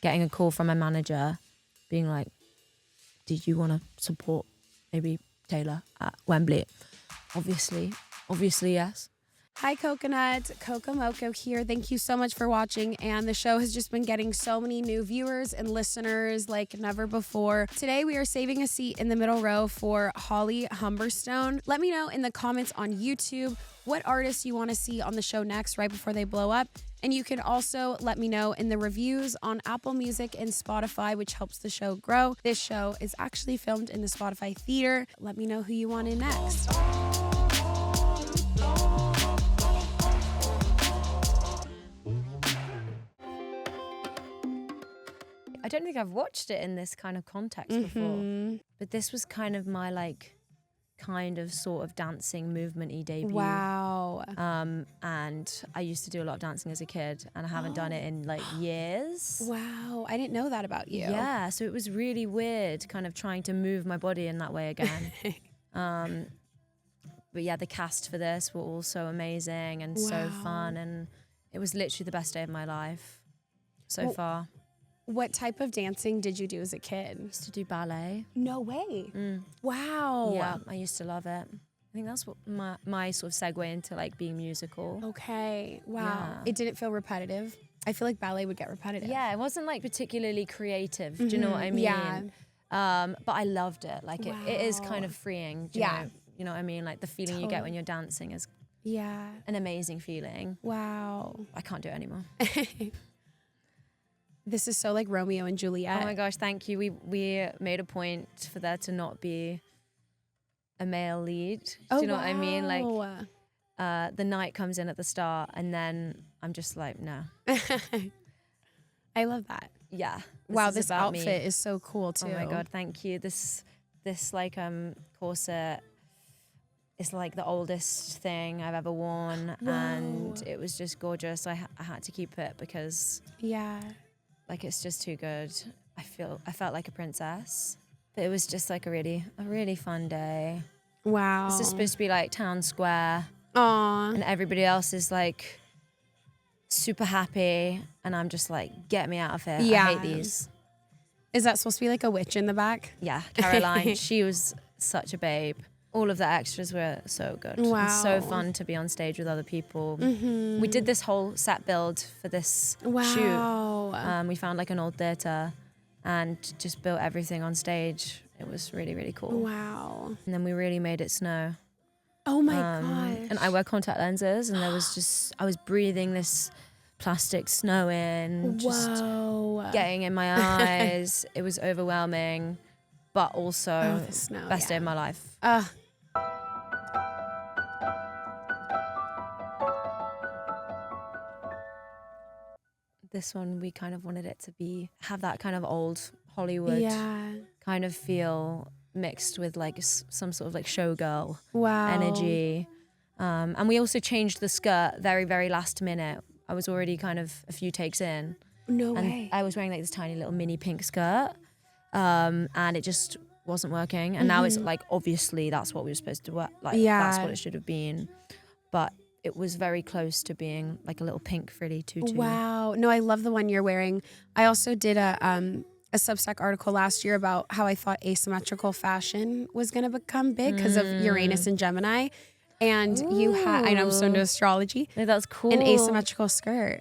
getting a call from my manager being like, did you want to support maybe Taylor at Wembley? Obviously yes. Hi Coconut, Coco Mocoe here. Thank you so much for watching, and the show has just been getting so many new viewers and listeners like never before. Today we are saving a seat in the middle row for Holly Humberstone. Let me know in the comments on YouTube what artists you want to see on the show next right before they blow up. And you can also let me know in the reviews on Apple Music and Spotify, which helps the show grow. This show is actually filmed in the Spotify theater. Let me know who you want in next. I don't think I've watched it in this kind of context before, but this was kind of my like kind of sort of dancing movement-y debut. Wow. And I used to do a lot of dancing as a kid, and I haven't done it in like years. Wow, I didn't know that about you. Yeah, so it was really weird kind of trying to move my body in that way again. But yeah, the cast for this were all so amazing and so fun, and it was literally the best day of my life so far. What type of dancing did you do as a kid? I used to do ballet. No way. Wow. Yeah, I used to love it. I think that's what my sort of segue into like being musical. Okay. Wow. Yeah. It didn't feel repetitive. I feel like ballet would get repetitive. Yeah, it wasn't like particularly creative. Do you know what I mean? Yeah. But I loved it. Like it is kind of freeing. Do you know? You know what I mean? Like the feeling you get when you're dancing is an amazing feeling. Wow. I can't do it anymore. This is so like Romeo and Juliet. Oh my gosh, thank you. We made a point for there to not be a male lead. Do you know what I mean? Like the night comes in at the start, and then I'm just like, no. I love that. Yeah. Wow, this outfit is so cool too. Oh my god, thank you. This like corset is like the oldest thing I've ever worn. Whoa. And it was just gorgeous. I had to keep it because like it's just too good. I felt like a princess. But it was just like a really fun day. Wow. This is supposed to be like town square. Aww. And everybody else is like super happy, and I'm just like, get me out of here. Yeah. I hate these. Is that supposed to be like a witch in the back? Yeah, Caroline. She was such a babe. All of the extras were so good. Wow. And so fun to be on stage with other people. We did this whole set build for this shoot. We found like an old theatre and just built everything on stage. It was really, really cool. Wow. And then we really made it snow. Oh my gosh. And I wear contact lenses, and there was just, I was breathing this plastic snow in, just getting in my eyes. It was overwhelming, but also the snow, best day of my life. This one, we kind of wanted it to have that kind of old Hollywood kind of feel mixed with like some sort of like showgirl energy. And we also changed the skirt very, very last minute. I was already kind of a few takes in. No and way. I was wearing like this tiny little mini pink skirt. And it just wasn't working. And now it's like, obviously that's what we were supposed to wear. Like that's what it should have been. But it was very close to being like a little pink frilly tutu. Wow. No, I love the one you're wearing. I also did a Substack article last year about how I thought asymmetrical fashion was going to become big because of Uranus and Gemini. And you had, I know I'm so into astrology. No, that's cool. An asymmetrical skirt.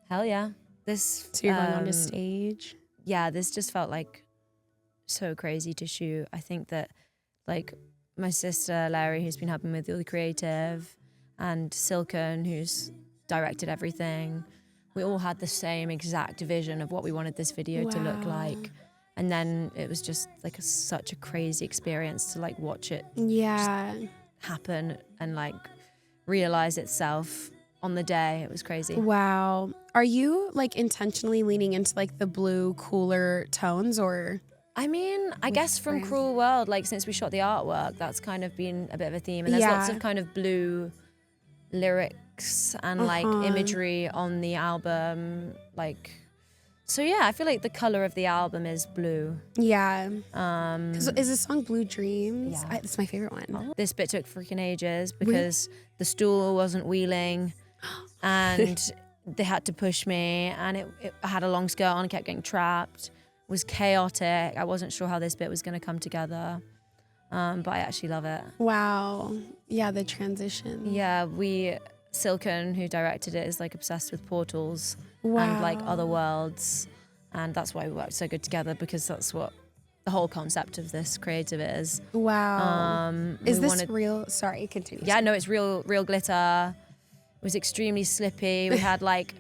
Hell yeah. This. So you're going onto stage. Yeah, this just felt like so crazy to shoot. I think that like my sister Larry, who's been helping with all the creative, and Silken, who's directed everything, we all had the same exact vision of what we wanted this video to look like. And then it was just like such a crazy experience to like watch it happen and like realize itself on the day. It was crazy. Wow. Are you like intentionally leaning into like the blue cooler tones, or? I mean, I guess from Cruel World, like since we shot the artwork, that's kind of been a bit of a theme. And there's lots of kind of blue lyrics and like imagery on the album. Like, so yeah, I feel like the color of the album is blue. Yeah. Is the song Blue Dreams? Yeah. It's my favorite one. This bit took freaking ages because the stool wasn't wheeling, and they had to push me, and I had a long skirt on, kept getting trapped. It was chaotic. I wasn't sure how this bit was going to come together, but I actually love it. Wow. Yeah, the transition. Yeah, Silken, who directed it, is like obsessed with portals Wow. and like other worlds, and that's why we worked so good together, because that's what the whole concept of this creative is. Wow. Is this real? Sorry, continue. Yeah, no, it's real glitter. It was extremely slippy. We had like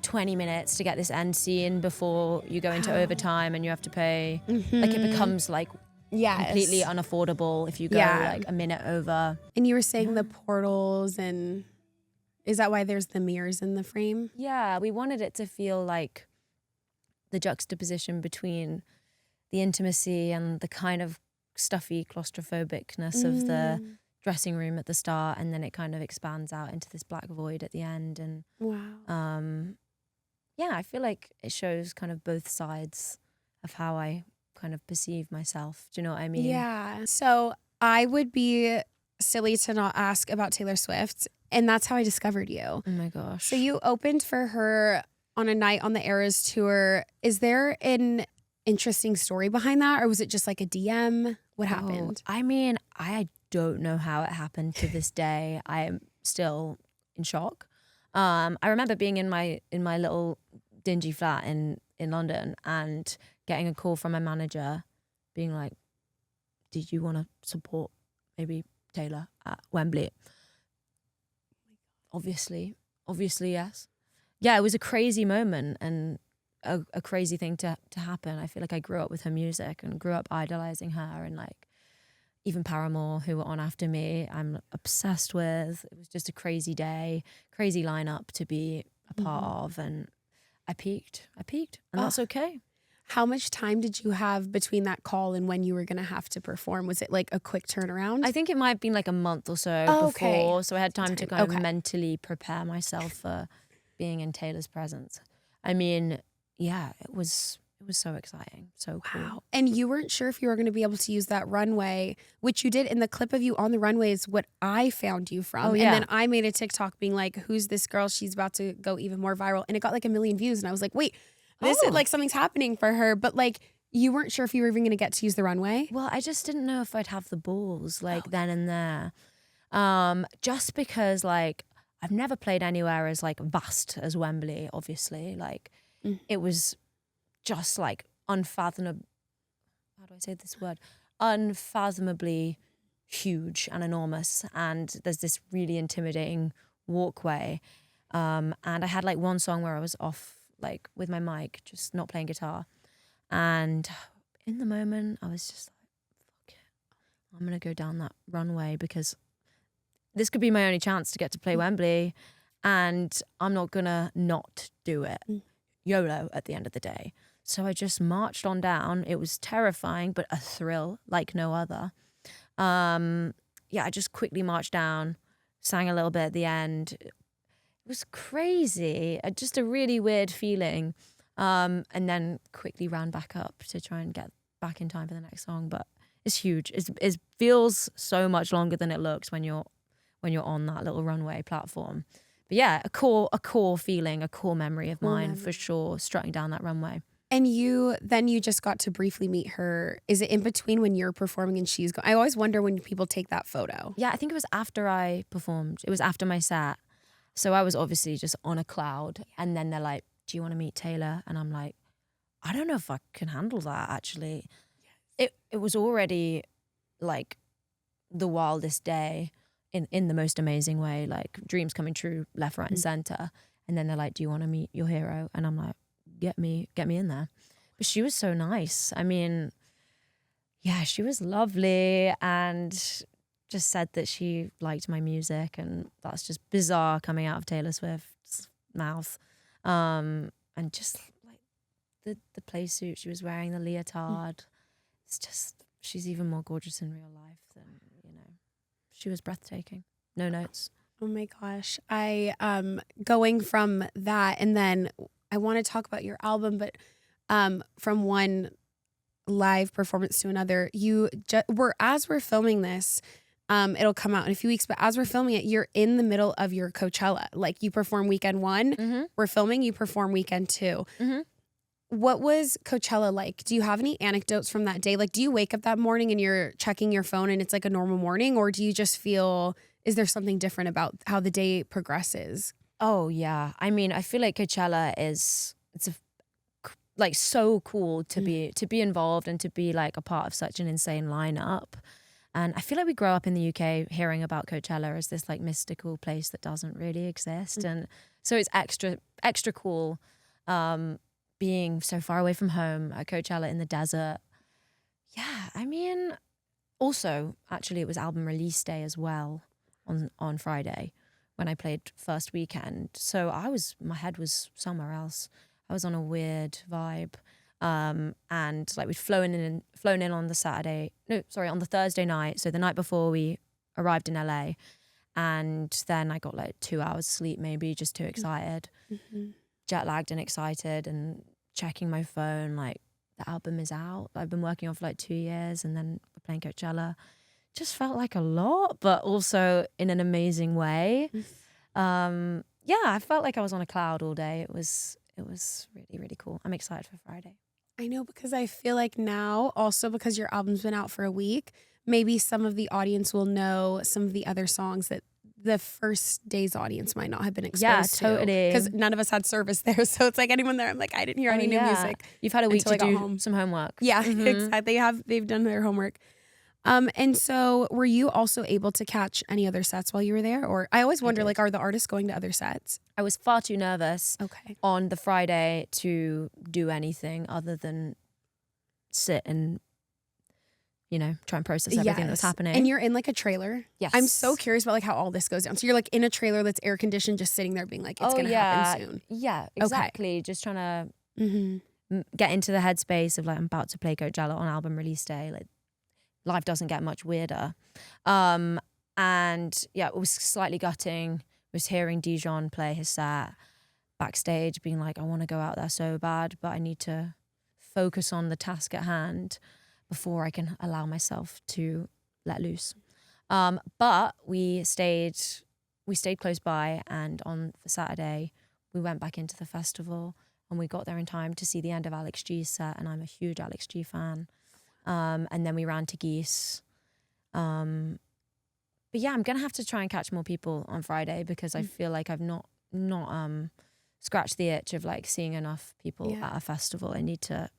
20 minutes to get this end scene before you go into overtime and you have to pay. Like it becomes like completely unaffordable if you go like a minute over. And you were saying the portals, and is that why there's the mirrors in the frame? Yeah, we wanted it to feel like the juxtaposition between the intimacy and the kind of stuffy claustrophobicness of the dressing room at the start, and then it kind of expands out into this black void at the end. And yeah, I feel like it shows kind of both sides of how I kind of perceive myself. Do you know what I mean? Yeah. So I would be silly to not ask about Taylor Swift, and that's how I discovered you. Oh my gosh. So you opened for her on a night on the Eras tour. Is there an interesting story behind that, or was it just like a DM? What happened? I mean, I don't know how it happened to this day. I am still in shock. I remember being in my little dingy flat in London and getting a call from my manager being like, did you want to support maybe Taylor at Wembley? Obviously yes. Yeah, it was a crazy moment and a crazy thing to happen. I feel like I grew up with her music and grew up idolizing her, and like even Paramore, who were on after me, I'm obsessed with. It was just a crazy day, crazy lineup to be a part of, and I peaked, and that's okay. How much time did you have between that call and when you were going to have to perform? Was it like a quick turnaround? I think it might have been like a month or so before, so I had time to kind of mentally prepare myself for being in Taylor's presence. I mean, yeah, it was so exciting, so cool. Wow. And you weren't sure if you were going to be able to use that runway, which you did. In the clip of you on the runway is what I found you from. And then I made a TikTok being like, who's this girl? She's about to go even more viral. And it got like 1 million views. And I was like, wait, this is like something's happening for her. But like, you weren't sure if you were even going to get to use the runway? Well, I just didn't know if I'd have the balls like then and there. Just because like I've never played anywhere as like vast as Wembley, obviously. Like it was just like unfathomably huge and enormous, and there's this really intimidating walkway, and I had like one song where I was off like with my mic, just not playing guitar, and in the moment I was just like, fuck it, I'm gonna go down that runway because this could be my only chance to get to play Wembley, and I'm not gonna not do it. YOLO at the end of the day. So I just marched on down. It was terrifying, but a thrill like no other. I just quickly marched down, sang a little bit at the end. It was crazy, just a really weird feeling. And then quickly ran back up to try and get back in time for the next song. But it's huge. It feels so much longer than it looks when you're on that little runway platform. But yeah, a core feeling, a core memory of mine for sure, strutting down that runway. And you just got to briefly meet her. Is it in between when you're performing and she's going? I always wonder when people take that photo. Yeah, I think it was after I performed. It was after my set. So I was obviously just on a cloud. And then they're like, do you want to meet Taylor? And I'm like, I don't know if I can handle that, actually. It was already like the wildest day in the most amazing way, like dreams coming true left, right, and center. And then they're like, do you want to meet your hero? And I'm like, get me in there. But she was so nice. I mean, yeah, she was lovely and just said that she liked my music, and that's just bizarre coming out of Taylor Swift's mouth. And just like the play suit she was wearing, the leotard. It's just, she's even more gorgeous in real life than, she was breathtaking. No notes. Oh my gosh. I going from that, and then I want to talk about your album, but from one live performance to another, as we're filming this, It'll come out in a few weeks, but as we're filming it, you're in the middle of your Coachella. Like you perform weekend 1, we're filming, you perform weekend 2. What was Coachella like? Do you have any anecdotes from that day? Like, do you wake up that morning and you're checking your phone and it's like a normal morning? Or do you just feel, is there something different about how the day progresses? Oh, yeah. I mean, I feel like Coachella like so cool to be involved and to be like a part of such an insane lineup. And I feel like we grow up in the UK hearing about Coachella as this like mystical place that doesn't really exist. And so it's extra cool being so far away from home at Coachella in the desert. Yeah, I mean, also, actually, it was album release day as well on Friday when I played first weekend. So my head was somewhere else. I was on a weird vibe. And like we'd flown in on on the Thursday night. So the night before we arrived in LA, and then I got like 2 hours sleep, maybe, just too excited, jet lagged and excited, and checking my phone, like the album is out. I've been working on for like 2 years, and then we're playing Coachella. Just felt like a lot, but also in an amazing way. Yeah, I felt like I was on a cloud all day. It was really, really cool. I'm excited for Friday. I know, because I feel like now, also because your album's been out for a week, maybe some of the audience will know some of the other songs that the first day's audience might not have been exposed to. Yeah, totally. Because none of us had service there. So it's like anyone there, I'm like, I didn't hear any new music. You've had a week to do home. some homework. Yeah, exactly. They've done their homework. And so were you also able to catch any other sets while you were there? Or I always wonder, like, are the artists going to other sets? I was far too nervous on the Friday to do anything other than sit and, try and process everything that's happening. And you're in like a trailer. Yes. I'm so curious about like how all this goes down. So you're like in a trailer that's air conditioned, just sitting there being like, it's going to happen soon. Yeah, exactly. Just trying to get into the headspace of like, I'm about to play Coachella on album release day. Like, life doesn't get much weirder. And yeah, it was slightly gutting. Was hearing Dijon play his set backstage, being like, I want to go out there so bad, but I need to focus on the task at hand before I can allow myself to let loose. But we stayed close by, and on the Saturday, we went back into the festival, and we got there in time to see the end of Alex G's set, and I'm a huge Alex G fan. And then we ran to Geese. But yeah, I'm gonna have to try and catch more people on Friday, because I feel like I've not scratched the itch of like seeing enough people at a festival. I need to,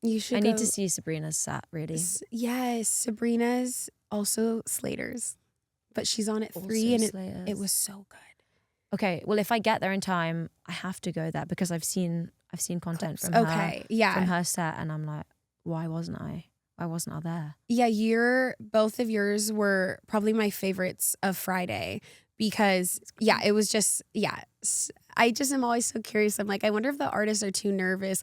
you should. I need to see Sabrina's set, really. Yes, Sabrina's, also Slater's, but she's on at 3, and it was so good. Okay, well, if I get there in time, I have to go there, because I've seen content from her, from her set, and I'm like, why wasn't I there? Yeah, both of yours were probably my favorites of Friday, because it was just, I just am always so curious. I'm like, I wonder if the artists are too nervous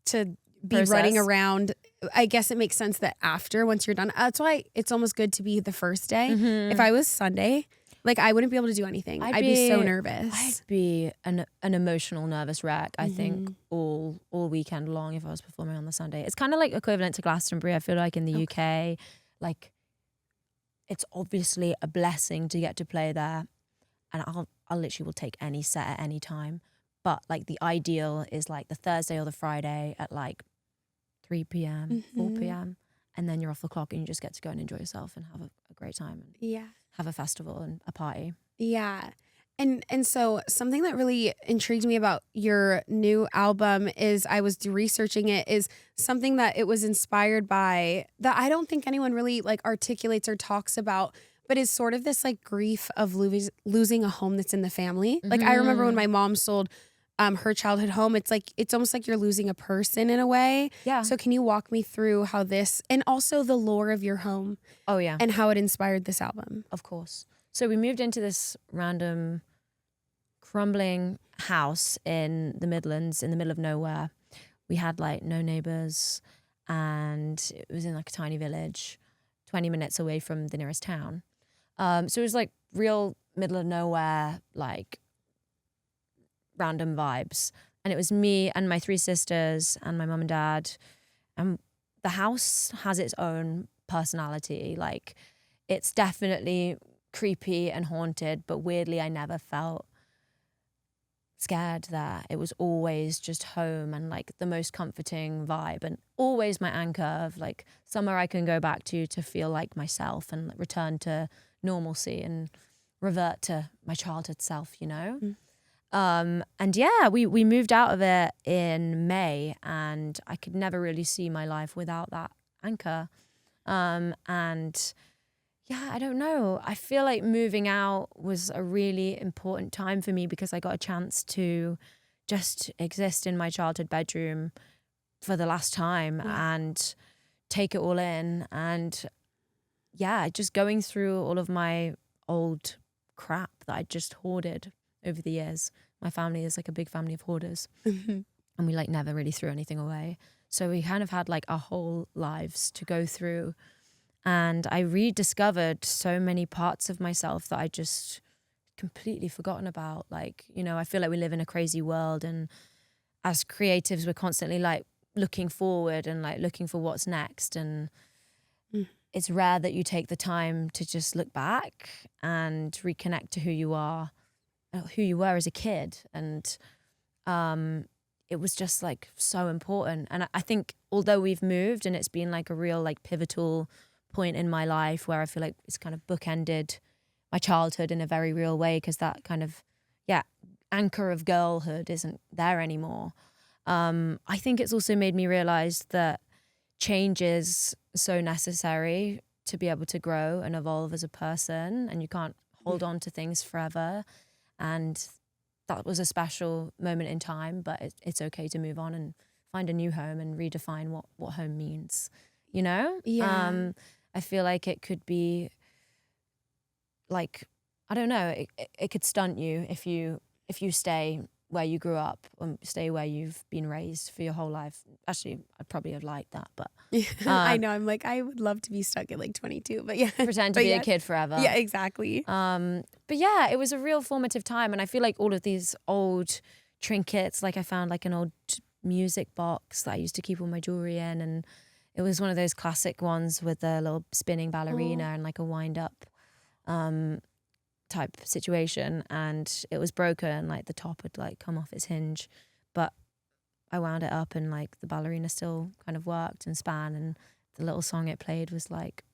to be running around. I guess it makes sense that after, once you're done, that's why it's almost good to be the first day. If I was Sunday, like, I wouldn't be able to do anything. I'd be so nervous. I'd be an emotional nervous wreck, I think, all weekend long if I was performing on the Sunday. It's kind of like equivalent to Glastonbury. I feel like in the UK, like, it's obviously a blessing to get to play there, and I'll literally will take any set at any time. But like the ideal is like the Thursday or the Friday at like 3 p.m., 4 p.m. And then you're off the clock and you just get to go and enjoy yourself and have a great time. And have a festival and a party. Yeah. And so something that really intrigued me about your new album is, I was researching it, is something that it was inspired by that I don't think anyone really like articulates or talks about, but is sort of this like grief of losing a home that's in the family. Like, I remember when my mom sold her childhood home, it's almost like you're losing a person in a way. Yeah. So can you walk me through how this, and also the lore of your home? Oh yeah. And how it inspired this album? Of course. So we moved into this random crumbling house in the Midlands, in the middle of nowhere. We had like no neighbors, and it was in like a tiny village, 20 minutes away from the nearest town. So it was like real middle of nowhere, like random vibes. And it was me and my 3 sisters and my mum and dad. And the house has its own personality. Like, it's definitely creepy and haunted, but weirdly I never felt scared there. It was always just home and like the most comforting vibe, and always my anchor of like somewhere I can go back to feel like myself and like, return to normalcy and revert to my childhood self, you know? And yeah, we moved out of it in May, and I could never really see my life without that anchor. And yeah, I don't know. I feel like moving out was a really important time for me because I got a chance to just exist in my childhood bedroom for the last time and take it all in. And yeah, just going through all of my old crap that I just hoarded over the years. My family is like a big family of hoarders and we like never really threw anything away. So we kind of had like our whole lives to go through. And I rediscovered so many parts of myself that I just completely forgotten about. Like, you know, I feel like we live in a crazy world, and as creatives, we're constantly like looking forward and like looking for what's next. And it's rare that you take the time to just look back and reconnect to who you are, who you were as a kid. And it was just like so important. And I think although we've moved and it's been like a real like pivotal point in my life where I feel like it's kind of bookended my childhood in a very real way, because that kind of anchor of girlhood isn't there anymore. I think it's also made me realize that change is so necessary to be able to grow and evolve as a person, and you can't hold on to things forever. And that was a special moment in time, but it's okay to move on and find a new home and redefine what home means, you know? Yeah. I feel like it could be like, I don't know, it could stunt you if you stay where you grew up and stay where you've been raised for your whole life. Actually, I'd probably have liked that, but I know. I'm like, I would love to be stuck at like 22, but yeah. pretend to be a kid forever. Yeah, exactly. But yeah, it was a real formative time. And I feel like all of these old trinkets, like I found like an old music box that I used to keep all my jewelry in. And it was one of those classic ones with a little spinning ballerina and like a wind up type situation. And it was broken, like the top had like come off its hinge. But I wound it up and like the ballerina still kind of worked and span. And the little song it played was like,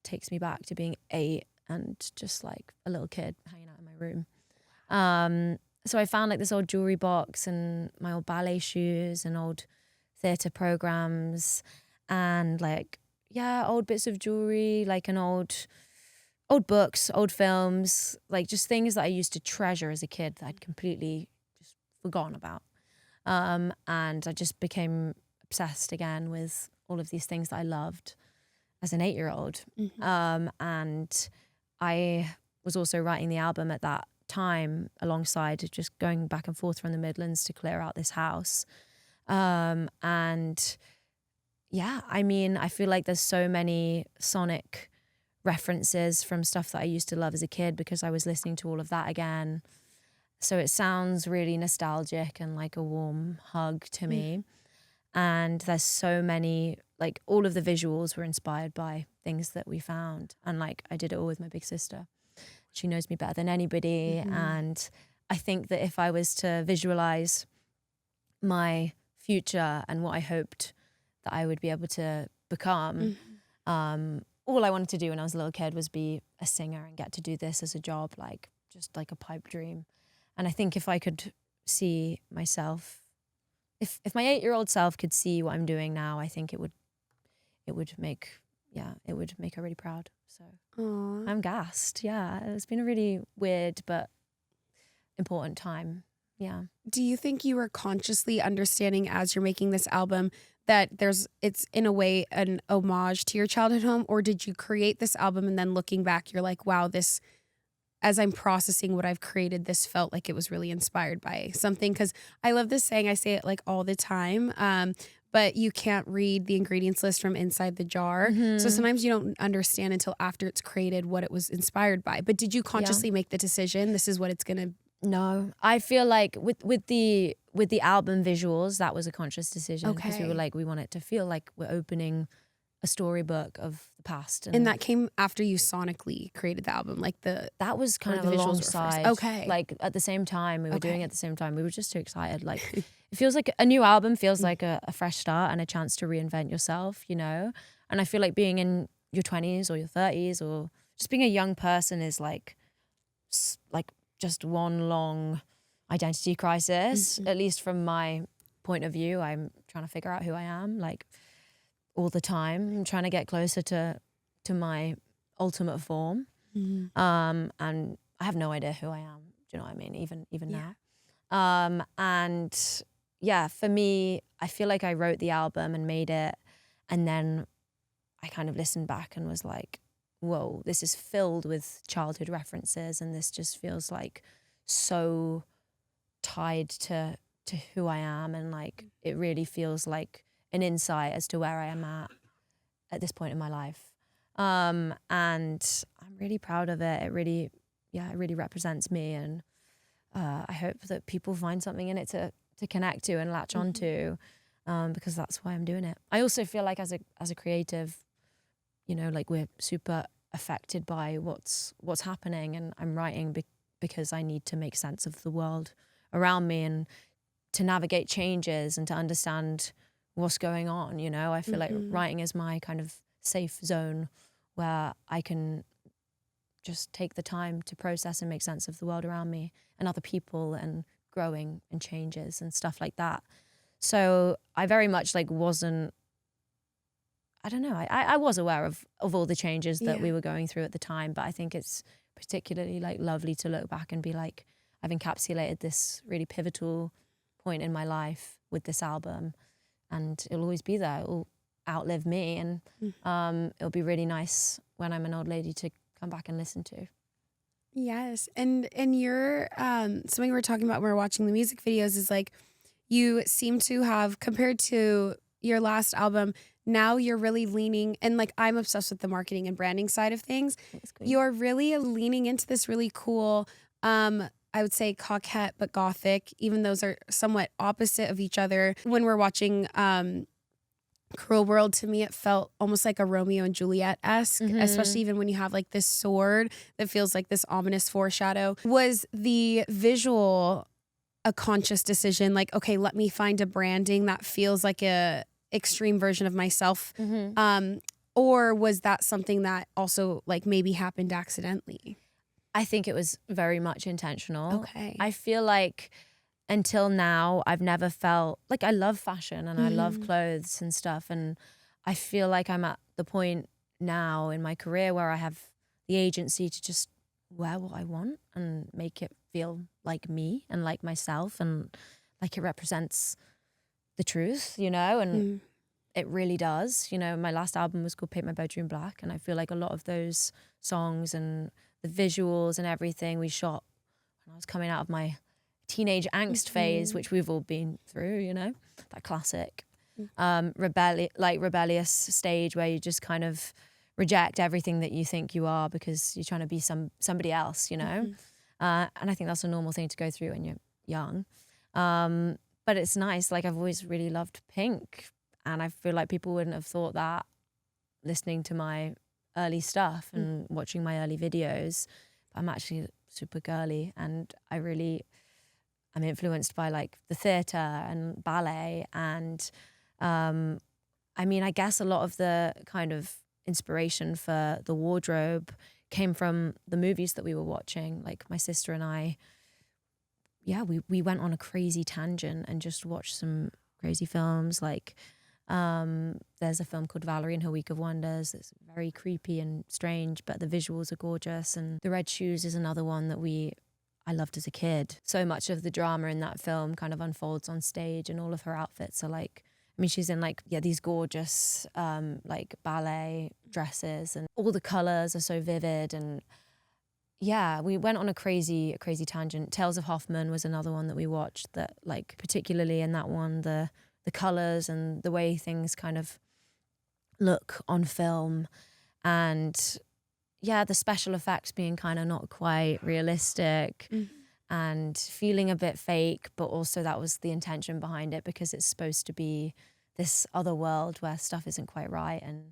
takes me back to being 8 and just like a little kid hanging out in my room. So I found like this old jewelry box and my old ballet shoes and old theatre programs and like, old bits of jewelry, like an old books, old films, like just things that I used to treasure as a kid that I'd completely just forgotten about. And I just became obsessed again with all of these things that I loved as an 8-year-old. And I was also writing the album at that time alongside just going back and forth from the Midlands to clear out this house. And yeah, I mean, I feel like there's so many sonic references from stuff that I used to love as a kid because I was listening to all of that again. So it sounds really nostalgic and like a warm hug to me. And there's so many, like all of the visuals were inspired by things that we found. And like I did it all with my big sister. She knows me better than anybody. And I think that if I was to visualize my future and what I hoped that I would be able to become, all I wanted to do when I was a little kid was be a singer and get to do this as a job, like just like a pipe dream. And I think if I could see myself, if my 8-year-old self could see what I'm doing now, I think it would make her really proud. So I'm gassed. Yeah, it's been a really weird but important time. Yeah. Do you think you were consciously understanding as you're making this album that it's in a way an homage to your childhood home, or did you create this album and then looking back you're like, wow, this, as I'm processing what I've created, this felt like it was really inspired by something? Because I love this saying, I say it like all the time, but you can't read the ingredients list from inside the jar. So sometimes you don't understand until after it's created what it was inspired by. But did you consciously make the decision, this is what it's going to? No, I feel like with the album visuals, that was a conscious decision because we were like, we want it to feel like we're opening a storybook of the past. And that came after you sonically created the album, like that was kind of the visuals were alongside. first. Okay. Like at the same time, we were doing it at the same time. We were just too excited. Like it feels like a new album feels like a fresh start and a chance to reinvent yourself, you know? And I feel like being in your 20s or your 30s or just being a young person is like just one long identity crisis, at least from my point of view. I'm trying to figure out who I am, like all the time. I'm trying to get closer to my ultimate form. And I have no idea who I am. Do you know what I mean? Even now. And yeah, for me, I feel like I wrote the album and made it, and then I kind of listened back and was like, whoa, this is filled with childhood references, and this just feels like so tied to who I am, and like it really feels like an insight as to where I am at this point in my life. And I'm really proud of it. It really represents me, and I hope that people find something in it to connect to and latch onto, because that's why I'm doing it. I also feel like as a creative, you know, like we're super affected by what's happening, and I'm writing because I need to make sense of the world around me and to navigate changes and to understand what's going on, you know. I feel like writing is my kind of safe zone where I can just take the time to process and make sense of the world around me and other people and growing and changes and stuff like that. So I very much like wasn't, I don't know, I was aware of all the changes that we were going through at the time, but I think it's particularly like lovely to look back and be like, I've encapsulated this really pivotal point in my life with this album, and it'll always be there. It'll outlive me, and it'll be really nice when I'm an old lady to come back and listen to. Yes. And you're something we were talking about when we were watching the music videos is like you seem to have, compared to your last album, now you're really leaning, and like I'm obsessed with the marketing and branding side of things. You're really leaning into this really cool, I would say coquette but gothic, even those are somewhat opposite of each other. When we're watching Cruel World, to me it felt almost like a Romeo and Juliet-esque, especially even when you have like this sword that feels like this ominous foreshadow. Was the visual a conscious decision, like, okay, let me find a branding that feels like a extreme version of myself, or was that something that also like maybe happened accidentally? I think it was very much intentional. Okay. I feel like until now, I've never felt like, I love fashion and I love clothes and stuff. And I feel like I'm at the point now in my career where I have the agency to just wear what I want and make it feel like me and like myself and like it represents the truth, you know, and it really does. You know, my last album was called Paint My Bedroom Black, and I feel like a lot of those songs and the visuals and everything we shot when I was coming out of my teenage angst phase, which we've all been through, you know, that classic rebellious stage where you just kind of reject everything that you think you are because you're trying to be somebody else, you know. And I think that's a normal thing to go through when you're young. But it's nice. Like, I've always really loved pink, and I feel like people wouldn't have thought that listening to my early stuff and watching my early videos. I'm actually super girly, and I'm influenced by like the theatre and ballet, and I mean, I guess a lot of the kind of inspiration for the wardrobe came from the movies that we were watching. Like, my sister and I, we went on a crazy tangent and just watched some crazy films. Like, there's a film called Valerie and Her Week of Wonders. It's very creepy and strange, but the visuals are gorgeous. And The Red Shoes is another one that I loved as a kid. So much of the drama in that film kind of unfolds on stage, and all of her outfits are like, I mean, she's in like, these gorgeous like ballet dresses, and all the colors are so vivid. And yeah, we went on a crazy tangent. Tales of Hoffman was another one that we watched, that like, particularly in that one, the colors and the way things kind of look on film, and the special effects being kind of not quite realistic and feeling a bit fake, but also that was the intention behind it, because it's supposed to be this other world where stuff isn't quite right. And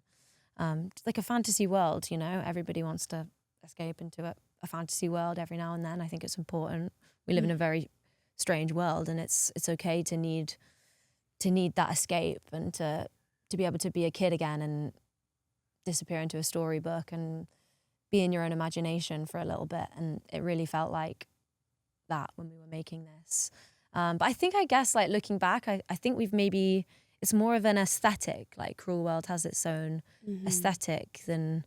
like a fantasy world, you know. Everybody wants to escape into a fantasy world every now and then. I think it's important. We live in a very strange world, and it's okay to need that escape and to be able to be a kid again and disappear into a storybook and be in your own imagination for a little bit. And it really felt like that when we were making this. But I guess like looking back, I think it's more of an aesthetic. Like Cruel World has its own aesthetic than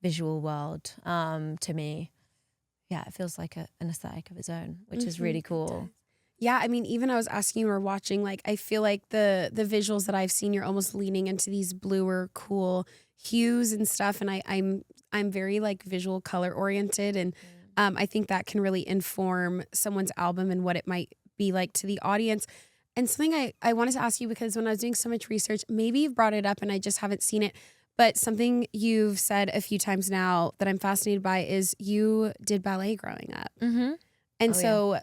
Visual World. To me, yeah, it feels like an aesthetic of its own, which is really cool. Yeah, I mean, even I was asking you or watching, like, I feel like the visuals that I've seen, you're almost leaning into these bluer, cool hues and stuff. And I'm very like visual color oriented. And I think that can really inform someone's album and what it might be like to the audience. And something I wanted to ask you, because when I was doing so much research, maybe you've brought it up and I just haven't seen it, but something you've said a few times now that I'm fascinated by is you did ballet growing up. And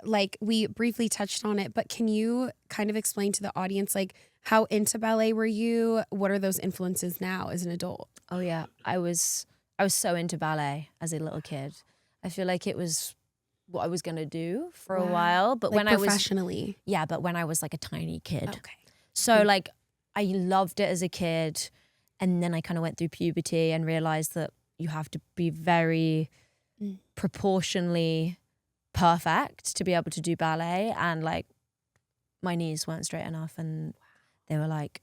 like we briefly touched on it, but can you kind of explain to the audience, like how into ballet were you? What are those influences now as an adult? Oh yeah, I was so into ballet as a little kid. I feel like it was what I was going to do for a while, but like when I was professionally. Yeah, but when I was like a tiny kid. Okay. So like I loved it as a kid, and then I kind of went through puberty and realized that you have to be very proportionally perfect to be able to do ballet, and like my knees weren't straight enough and they were like,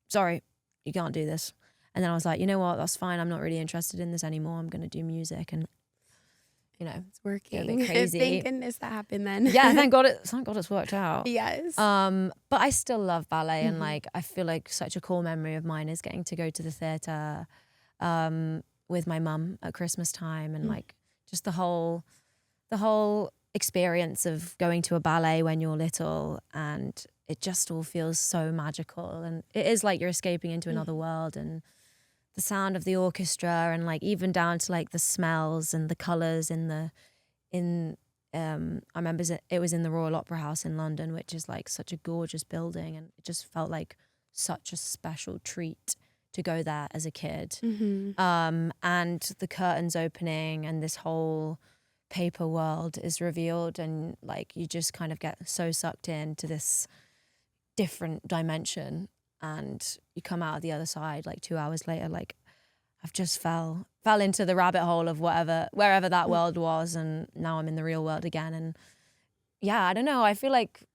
sorry, you can't do this. And then I was like, you know what, that's fine, I'm not really interested in this anymore, I'm gonna do music. And you know, it's working. A bit crazy. Thank goodness that happened then. Yeah, thank God it's worked out. Yes. But I still love ballet, and like I feel like such a cool memory of mine is getting to go to the theatre with my mum at Christmas time, and like just the whole experience of going to a ballet when you're little, and it just all feels so magical, and it is like you're escaping into another world, and the sound of the orchestra, and like even down to like the smells and the colours I remember it was in the Royal Opera House in London, which is like such a gorgeous building, and it just felt like such a special treat to go there as a kid. And the curtains opening and this whole paper world is revealed, and like you just kind of get so sucked into this different dimension, and you come out of the other side like 2 hours later, like I've just fell into the rabbit hole of wherever that world was, and now I'm in the real world again. And yeah, I don't know, I feel like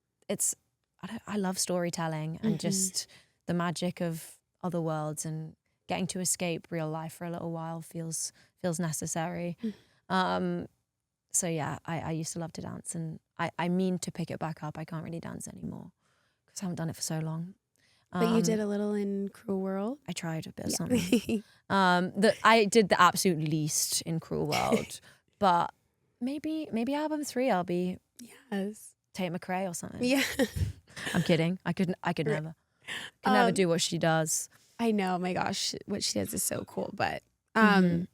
I love storytelling and just the magic of other worlds, and getting to escape real life for a little while feels necessary. So yeah, I used to love to dance, and I mean to pick it back up. I can't really dance anymore because I haven't done it for so long. But you did a little in Cruel World. I tried a bit of something. I did the absolute least in Cruel World, but maybe album 3 I'll be Tate McRae or something. Yeah, I'm kidding. I could never. Never do what she does. I know. My gosh, what she does is so cool. But and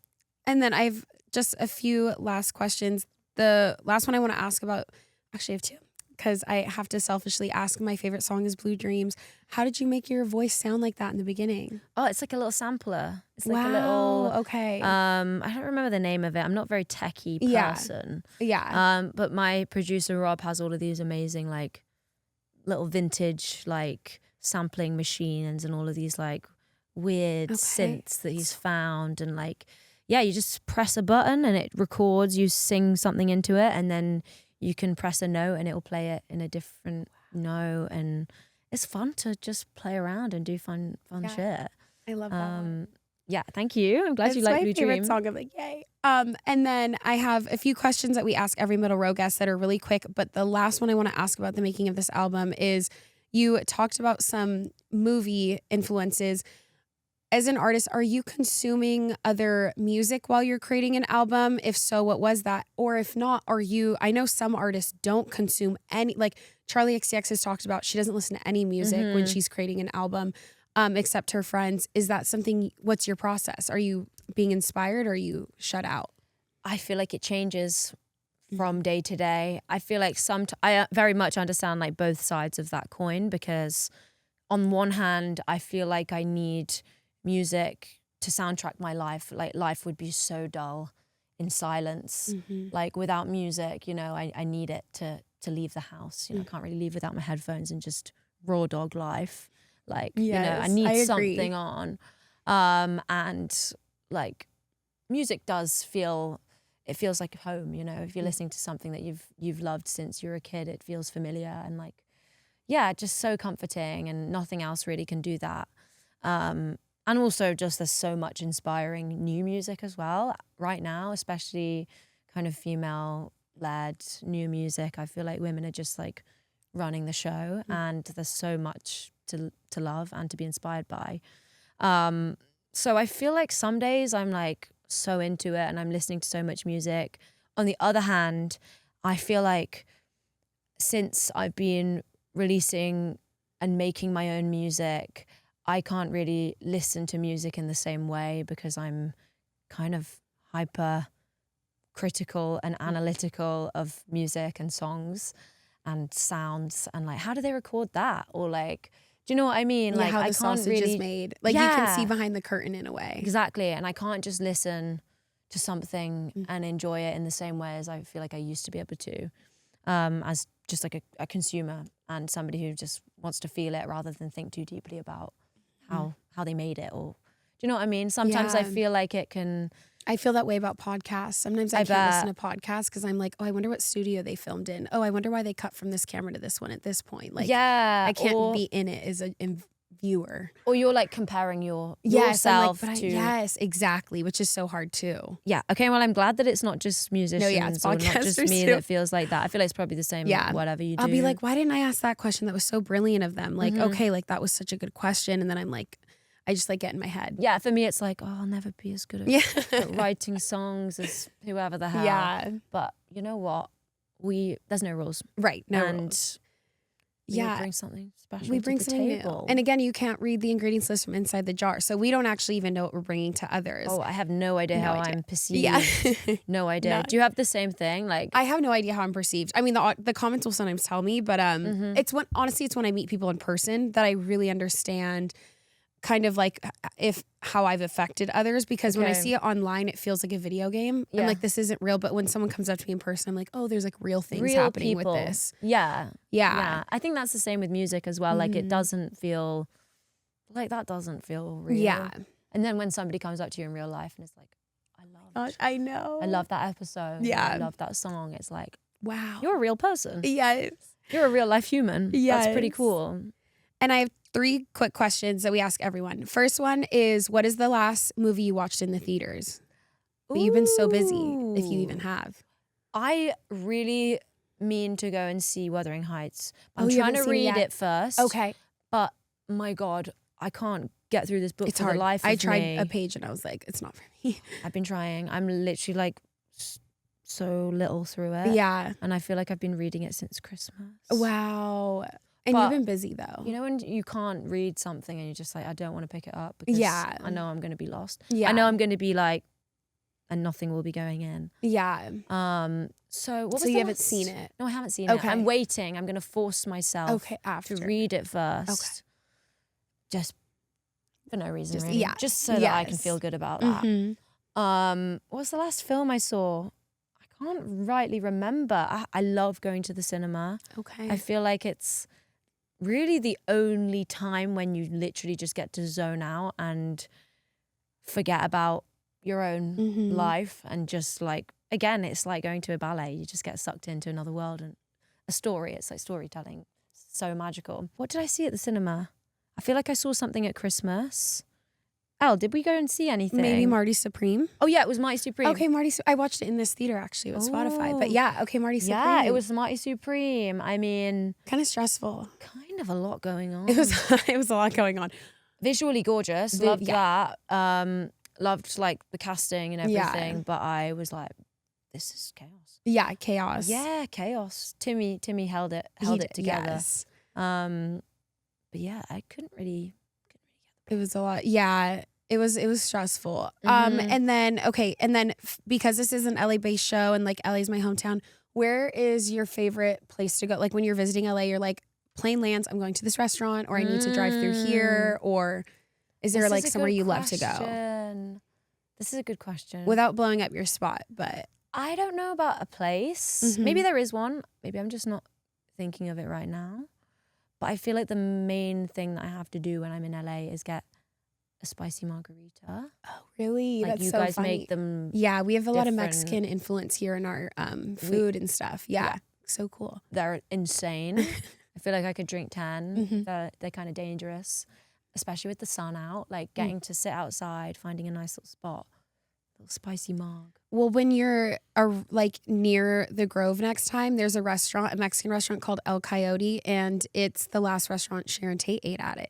then I've just a few last questions. The last one I want to ask about, actually I have 2, because I have to selfishly ask. My favorite song is Blue Dreams. How did you make your voice sound like that in the beginning? Oh, it's like a little sampler. It's like a little. Okay. I don't remember the name of it. I'm not a very techie person. Yeah. But my producer Rob has all of these amazing like little vintage like sampling machines and all of these like weird synths that he's found, and like you just press a button and it records. You sing something into it, and then you can press a note and it'll play it in a different note, and it's fun to just play around and do fun shit. I love that one. Yeah, thank you. I'm glad you like Blue Dream. It's my favorite song. I'm like, yay. And then I have a few questions that we ask every middle row guest that are really quick, but the last one I want to ask about the making of this album is, you talked about some movie influences. As an artist, are you consuming other music while you're creating an album? If so, what was that? Or if not, I know some artists don't consume any, like Charlie XCX has talked about, she doesn't listen to any music when she's creating an album, except her friends. Is that something, what's your process? Are you being inspired, or are you shut out? I feel like it changes from day to day. I feel like I very much understand like both sides of that coin, because on one hand, I feel like I need music to soundtrack my life. Like life would be so dull in silence. Mm-hmm. Like without music, you know, I need it to leave the house. You know, I can't really leave without my headphones and just raw dog life. Like, you know, I need something on. And like music does feel, it feels like home, you know, if you're listening to something that you've loved since you were a kid, it feels familiar and like, yeah, just so comforting, and nothing else really can do that. And also just there's so much inspiring new music as well right now, especially kind of female-led new music. I feel like women are just like running the show, and there's so much to love and to be inspired by. So I feel like some days I'm like so into it and I'm listening to so much music. On the other hand, I feel like since I've been releasing and making my own music, I can't really listen to music in the same way because I'm kind of hyper critical and analytical of music and songs and sounds, and like, how do they record that? Or like, do you know what I mean? Yeah, like, how I the can't sausage really is made. Like, you can see behind the curtain in a way. Exactly. And I can't just listen to something and enjoy it in the same way as I feel like I used to be able to, as just like a consumer and somebody who just wants to feel it rather than think too deeply about how they made it. Or do you know what I mean? Sometimes I feel like it can... I feel that way about podcasts. Sometimes I can't listen to podcasts because I'm like, oh, I wonder what studio they filmed in. Oh, I wonder why they cut from this camera to this one at this point. Like, I can't be in it as a viewer. Or you're like comparing yourself to... Yes, exactly, which is so hard too. Yeah, okay, well, I'm glad that it's not just musicians it's or not just me too. that feels like that. I feel like it's probably the same whatever you do. I'll be like, why didn't I ask that question? That was so brilliant of them. Like, okay, like that was such a good question. And then I'm like, I just like get in my head. Yeah, for me, it's like, oh, I'll never be as good at writing songs as whoever the hell. Yeah. But you know what? There's no rules. Right, no and rules. We bring something special we to bring the something table. new. And again, you can't read the ingredients list from inside the jar. So we don't actually even know what we're bringing to others. Oh, I have no idea how I'm perceived. Yeah. No idea. No. Do you have the same thing? Like, I have no idea how I'm perceived. I mean, the comments will sometimes tell me, but it's when I meet people in person that I really understand kind of like how I've affected others, because when I see it online, it feels like a video game. I'm like, this isn't real. But when someone comes up to me in person, I'm like, oh, there's like real things happening with this. Yeah. I think that's the same with music as well. Like, it doesn't feel like that doesn't feel real. Yeah. And then when somebody comes up to you in real life and it's like, I know. I love that episode. Yeah. I love that song. It's like, wow, you're a real person. Yes. You're a real life human. Yes. That's pretty cool. And I have 3 quick questions that we ask everyone. First one is, what is the last movie you watched in the theaters? But you've been so busy, if you even have. I really mean to go and see Wuthering Heights. I'm you trying to haven't seen it read yet? it first. Okay. But my God, I can't get through this book It's for hard. the life of me. I tried a page and I was like, it's not for me. I've been trying. I'm literally like so little through it. Yeah. And I feel like I've been reading it since Christmas. Wow. And But, you've been busy though. You know when you can't read something and you're just like, I don't want to pick it up because I know I'm going to be lost. Yeah. I know I'm going to be like, and nothing will be going in. Yeah. So what was you the haven't last- seen it? No, I haven't seen it. I'm waiting. I'm going to force myself after. to read it first. Okay. Just for no reason, Just- really. yeah. Just so that I can Yes. feel good about that. What was the last film I saw? I can't rightly remember. I love going to the cinema. Okay. I feel like it's really the only time when you literally just get to zone out and forget about your own life and just like, again, it's like going to a ballet. You just get sucked into another world and a story. It's like storytelling. So magical. What did I see at the cinema? I feel like I saw something at Christmas. Elle, did we go and see anything? Maybe Marty Supreme. Oh yeah, it was Marty Supreme. Okay, I watched it in this theater actually with Spotify. But yeah, okay, Marty Supreme. Yeah, it was Marty Supreme. I mean, kind of stressful. Kind of a lot going on. It was a lot going on. Visually gorgeous. Loved that. Loved like the casting and everything. Yeah. But I was like, this is chaos. Yeah, chaos. Yeah, chaos. Timmy held it together. Yes. But yeah, I couldn't really It was a lot. Yeah, it was stressful. And then because this is an LA-based show and like LA's my hometown, where is your favorite place to go? Like when you're visiting LA, you're like, plane lands, I'm going to this restaurant, or I need to drive through here, or Is there like somewhere you love to go? This is a good question. Without blowing up your spot, but I don't know about a place. Maybe there is one. Maybe I'm just not thinking of it right now. But I feel like the main thing that I have to do when I'm in LA is get a spicy margarita. Oh, really? Like That's you so guys funny. make them. Yeah, we have a lot of different. Mexican influence here in our food and stuff. Yeah, so cool. They're insane. I feel like I could drink 10. They're kind of dangerous, especially with the sun out. Like getting to sit outside, finding a nice little spot, little spicy marg. Well, when you're like near the Grove next time, there's a restaurant, a Mexican restaurant called El Coyote, and it's the last restaurant Sharon Tate ate at.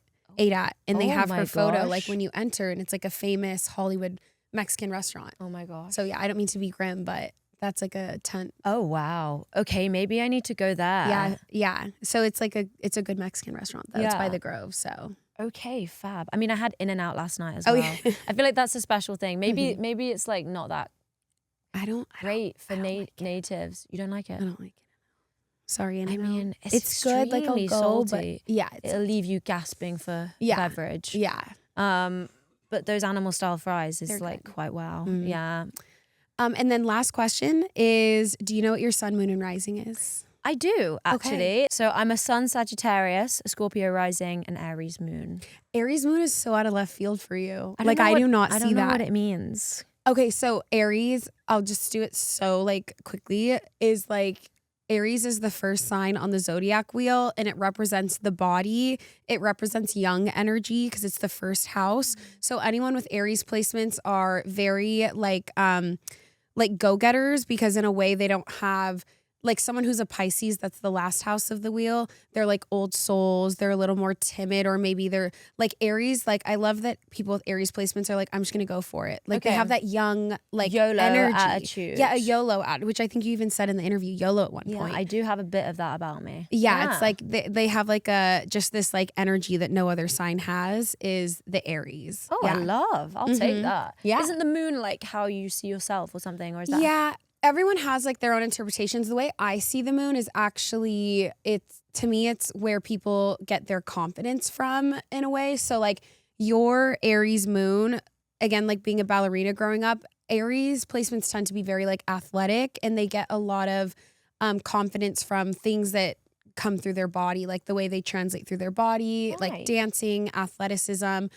And they have her photo like when you enter, and it's like a famous Hollywood Mexican restaurant. Oh my gosh. So yeah, I don't mean to be grim, but that's like a tent. Oh wow. Okay, maybe I need to go there. Yeah. So it's like it's a good Mexican restaurant though. It's by the Grove. So okay, fab. I mean, I had In-N-Out last night as well. Yeah. I feel like that's a special thing. Maybe it's like not that great for natives. You don't like it? I don't like it. Sorry, I mean, it's good. Like I'll go, salty. But yeah, it'll leave you gasping for beverage. Yeah. But those animal style fries is They're like good. quite wow. Yeah. And then last question is, do you know what your sun, moon, and rising is? I do, actually. So I'm a Sun Sagittarius, a Scorpio rising, and Aries moon. Aries moon is so out of left field for you. I do not see that. I don't know what it it means. Okay, so Aries, I'll just do it so like quickly, is like Aries is the first sign on the zodiac wheel, and it represents the body. It represents young energy because it's the first house. So anyone with Aries placements are very like go-getters, because in a way they don't have like someone who's a Pisces, that's the last house of the wheel. They're like old souls. They're a little more timid, or maybe they're like Aries. Like I love that people with Aries placements are like, I'm just going to go for it. Like they have that young, like YOLO energy. attitude. Yeah, a YOLO attitude, which I think you even said in the interview, YOLO at one point. I do have a bit of that about me. Yeah, it's like they have like just this like energy that no other sign has, is the Aries. Oh, yeah. I'll take that. Yeah. Isn't the moon like how you see yourself or something? Or is that? Yeah. Everyone has like their own interpretations. The way I see the moon is actually, to me, it's where people get their confidence from in a way. So like your Aries moon, again, like being a ballerina growing up, Aries placements tend to be very like athletic, and they get a lot of confidence from things that come through their body, like the way they translate through their body, like dancing, athleticism.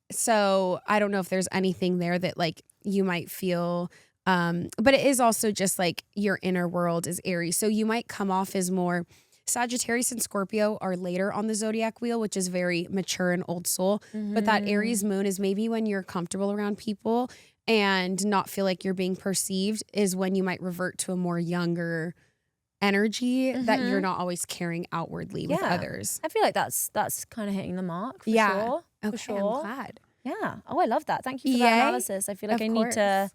So I don't know if there's anything there that like you might feel. But it is also just like your inner world is Aries. So you might come off as more Sagittarius and Scorpio are later on the zodiac wheel, which is very mature and old soul. But that Aries moon is maybe when you're comfortable around people and not feel like you're being perceived, is when you might revert to a more younger energy that you're not always carrying outwardly with others. I feel like that's kind of hitting the mark for sure. Okay, for sure. I'm glad. Yeah. Oh, I love that. Thank you for that analysis. I feel like I need to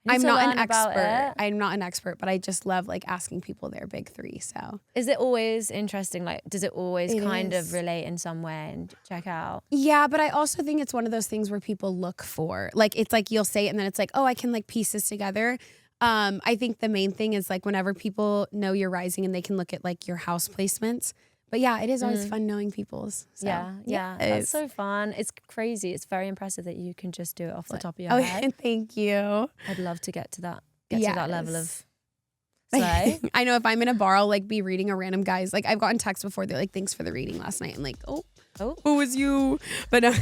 I'm not an expert. I'm not an expert, but I just love like asking people their big three. So is it always interesting? Like, does it always kind of relate in some way and check out? Yeah, but I also think it's one of those things where people look for, like, it's like you'll say it and then it's like, oh, I can like piece this together. I think the main thing is like whenever people know you're rising and they can look at like your house placements. But yeah, it is always fun knowing people's. So, yeah. That's so fun. It's crazy. It's very impressive that you can just do it off the top of your head. Thank you. I'd love to get to that. To that level of slay. I know if I'm in a bar, I'll like be reading a random guy's. Like I've gotten texts before. They're like, "Thanks for the reading last night." I'm like, "Oh, who was you?" But no.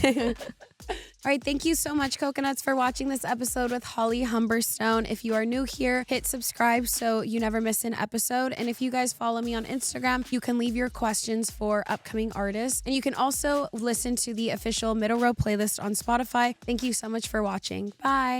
All right, thank you so much, Coconuts, for watching this episode with Holly Humberstone. If you are new here, hit subscribe so you never miss an episode. And if you guys follow me on Instagram, you can leave your questions for upcoming artists. And you can also listen to the official Middle Row playlist on Spotify. Thank you so much for watching. Bye.